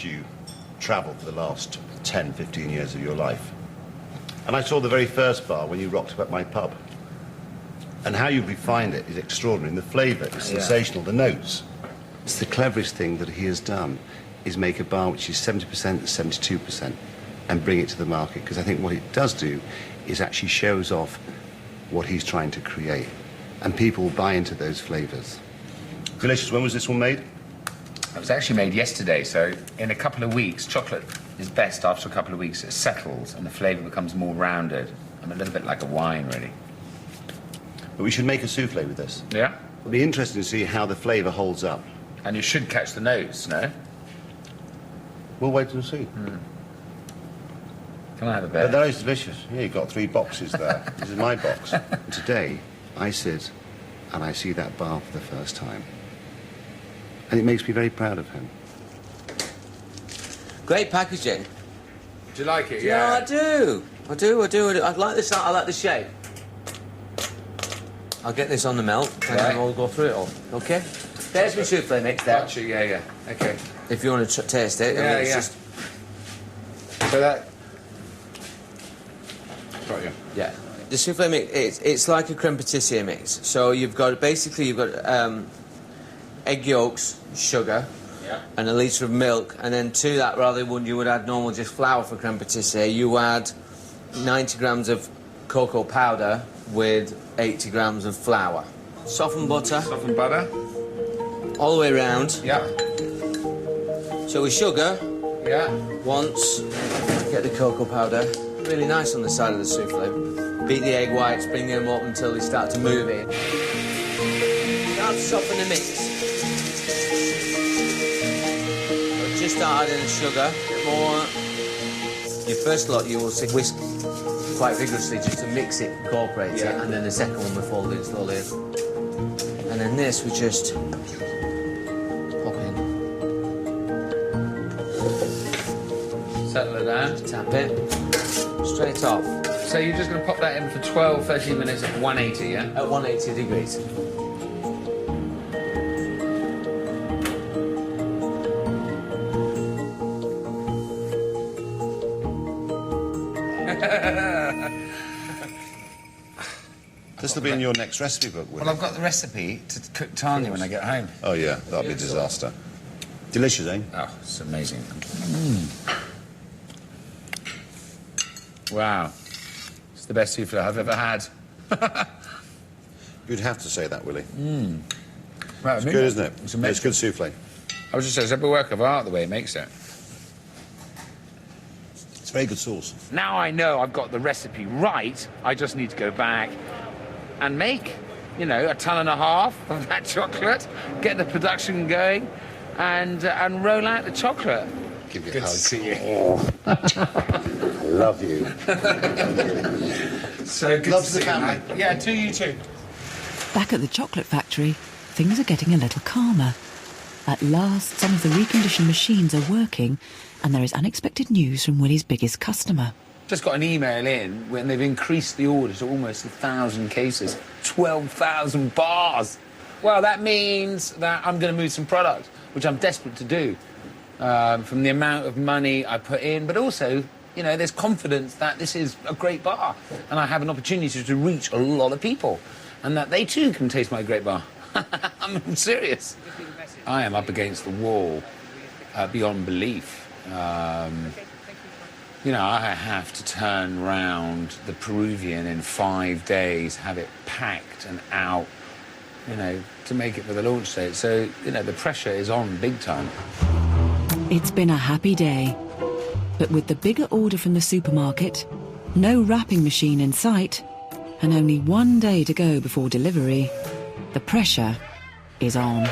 You travelled for the last 10, 15 years of your life. And I saw the very first bar when you rocked up at my pub. And how you refined it is extraordinary. And the flavour is sensational, the notes. It's the cleverest thing that he has done is make a bar which is 70% to 72% and bring it to the market. Because I think what it does do is actually shows off what he's trying to create. And people buy into those flavours. Delicious. When was this one made? It was actually made yesterday, so in a couple of weeks, chocolate is best after a couple of weeks. It settles and the flavour becomes more rounded. I'm a little bit like a wine, really. But we should make a soufflé with this. Yeah? It'll be interesting to see how the flavour holds up. And you should catch the notes, no? We'll wait and see. Can I have a bit? But that is delicious. Yeah, you've got 3 boxes there. This is my box. And today, I sit and I see that bar for the first time. And it makes me very proud of him. Great packaging. Do you like it? Yeah, I do. I like this. I like the shape. I'll get this on the melt, and then we'll go through it all. Okay? There's my soufflé mix there. Gotcha, yeah. Okay. If you want to taste it. Yeah, it's yeah. Just... So that... Got you. Yeah. The soufflé mix, it's like a creme pâtissier mix. So you've got, egg yolks, sugar, and a litre of milk, and then to that, rather than you would add normal just flour for creme pâtissier, you add 90 grams of cocoa powder with 80 grams of flour. Softened butter. Softened butter. All the way around. Yeah. So with sugar. Yeah. Once. Get the cocoa powder. Really nice on the side of the soufflé. Beat the egg whites, bring them up until they start to move in. Start to soften the mix. Just start adding the sugar, a bit more. Your first lot you will whisk quite vigorously just to mix it, incorporate it, and then the second one we fold in slowly. And then this we just pop in. Settle it down. Tap it. Straight off. So you're just going to pop that in for 12, 13 minutes at 180, yeah? At 180 degrees. This will be in your next recipe book, Willie. Well, I've got the recipe to cook Tanya when I get home. Oh, yeah, that'll be a disaster. Delicious, eh? Oh, it's amazing. Wow. It's the best souffle I've ever had. You'd have to say that, Willie. Right, It's good, isn't it? It's amazing. It's good souffle. I was just saying, it's a work of art the way it makes it. It's very good sauce. Now I know I've got the recipe right, I just need to go back and make, you know, 1.5 tons of that chocolate, get the production going, and roll out the chocolate. Give you Good a hug. to see you. Oh. I love you. So good Love to the see family. you. Yeah, to you too. Back at the chocolate factory, things are getting a little calmer. At last, some of the reconditioned machines are working, and there is unexpected news from Willie's biggest customer. Just got an email in when they've increased the order to almost 1,000 cases, 12,000 bars. Well, that means that I'm going to move some product, which I'm desperate to do, from the amount of money I put in, but also, you know, there's confidence that this is a great bar, and I have an opportunity to reach a lot of people, and that they too can taste my great bar. I'm serious. I am up against the wall beyond belief. You know, I have to turn round the Peruvian in 5 days, have it packed and out, you know, to make it for the launch date. So, you know, the pressure is on big time. It's been a happy day, but with the bigger order from the supermarket, no wrapping machine in sight, and only 1 day to go before delivery, the pressure is on.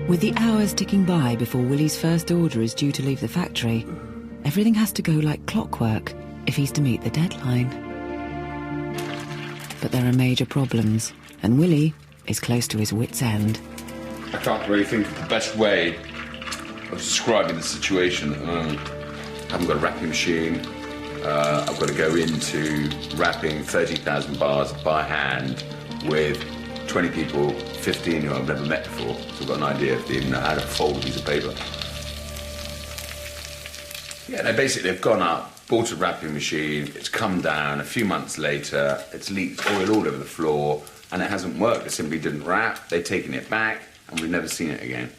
With the hours ticking by before Willie's first order is due to leave the factory, everything has to go like clockwork if he's to meet the deadline. But there are major problems, and Willie is close to his wit's end. I can't really think of the best way of describing the situation at the moment. haven't got a wrapping machine. I've got to go into wrapping 30,000 bars by hand with 20 people, 15 who I've never met before. So I've got an idea of even how to fold a piece of paper. Yeah, they basically have gone up, bought a wrapping machine, it's come down, a few months later, it's leaked oil all over the floor, and it hasn't worked. It simply didn't wrap. They've taken it back, and we've never seen it again.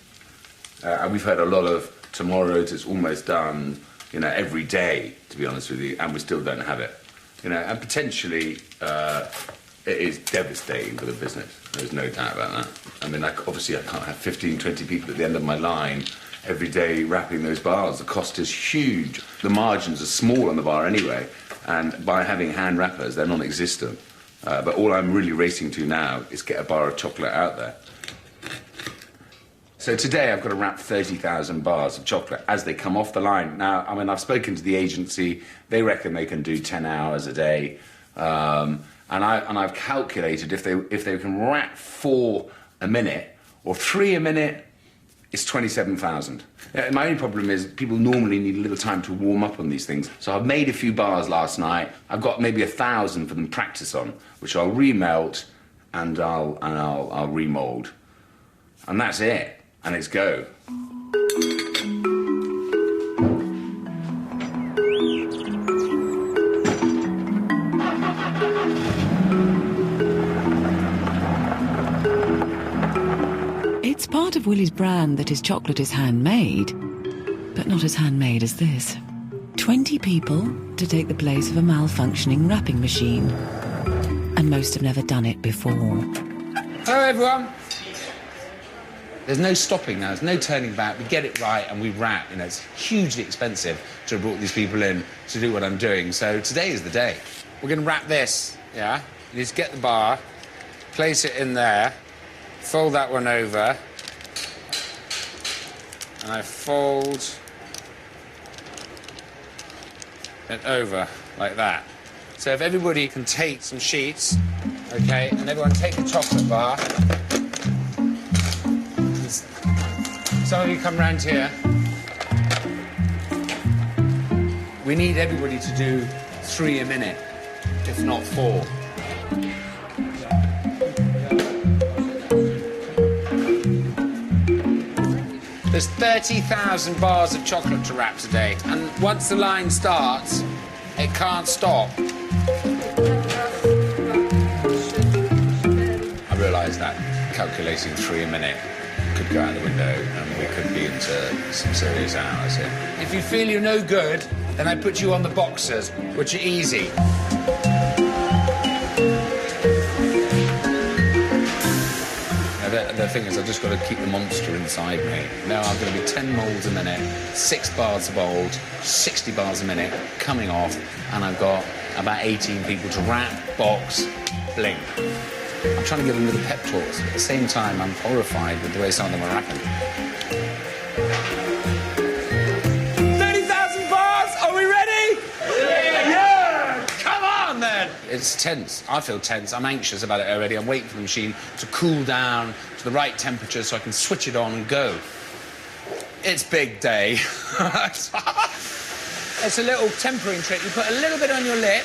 And we've heard a lot of tomorrows, it's almost done, you know, every day, to be honest with you, and we still don't have it. You know, and potentially it is devastating for the business. There's no doubt about that. I mean, obviously I can't have 15, 20 people at the end of my line every day wrapping those bars. The cost is huge. The margins are small on the bar anyway, and by having hand wrappers, they're non-existent. But all I'm really racing to now is get a bar of chocolate out there. So today I've got to wrap 30,000 bars of chocolate as they come off the line. Now, I mean, I've spoken to the agency. They reckon they can do 10 hours a day. And I've calculated if they can wrap 4 a minute or 3 a minute, it's 27,000. My only problem is people normally need a little time to warm up on these things. So I've made a few bars last night. I've got maybe 1,000 for them to practice on, which I'll remelt and I'll remold. And that's it. And it's go. It's part of Willie's brand that his chocolate is handmade, but not as handmade as this. 20 people to take the place of a malfunctioning wrapping machine. And most have never done it before. Hello, everyone. There's no stopping now, there's no turning back. We get it right and we wrap. You know, it's hugely expensive to have brought these people in to do what I'm doing. So today is the day. We're going to wrap this, yeah? You just get the bar, place it in there, fold that one over, and I fold it over like that. So if everybody can take some sheets, okay, and everyone take a chocolate bar. Some of you come round here. We need everybody to do 3 a minute, if not 4. There's 30,000 bars of chocolate to wrap today, and once the line starts, it can't stop. I realise that calculating 3 a minute could go out the window and we could be into some serious hours here. If you feel you're no good, then I put you on the boxers, which are easy. The thing is, I've just got to keep the monster inside me. Now I'm going to be 10 moulds a minute, 6 bars of mould, 60 bars a minute coming off, and I've got about 18 people to wrap, box, blink. I'm trying to give them little pep talks. At the same time, I'm horrified with the way some of them are wrapping. 30,000 bars! Are we ready? Yeah! Come on, then! It's tense. I feel tense. I'm anxious about it already. I'm waiting for the machine to cool down to the right temperature so I can switch it on and go. It's big day. It's a little tempering trick. You put a little bit on your lip.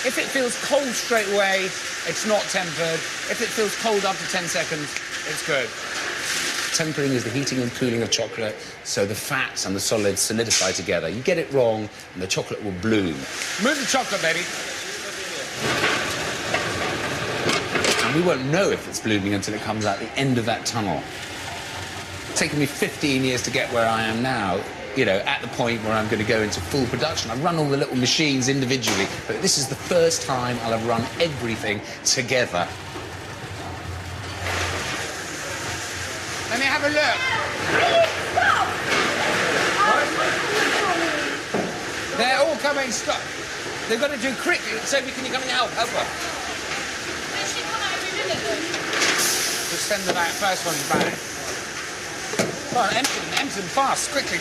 If it feels cold straight away, it's not tempered. If it feels cold after 10 seconds, it's good. Tempering is the heating and cooling of chocolate, so the fats and the solids solidify together. You get it wrong, and the chocolate will bloom. Move the chocolate, baby. And we won't know if it's blooming until it comes out the end of that tunnel. It's taken me 15 years to get where I am now. You know, at the point where I'm going to go into full production. I run all the little machines individually, but this is the first time I'll have run everything together. Let me have a look. They're all coming, stop. They've got to do quickly. Sophie, can you come and help her? Just send them out. First one's back. Come on, empty them fast, quickly.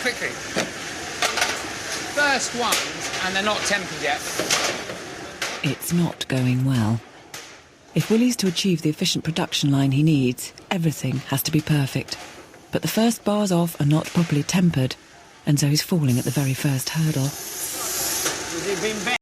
First ones, and they're not tempered yet. It's not going well. If Willie's to achieve the efficient production line he needs, everything has to be perfect. But the first bars off are not properly tempered, and Zoe's falling at the very first hurdle. Has it been better?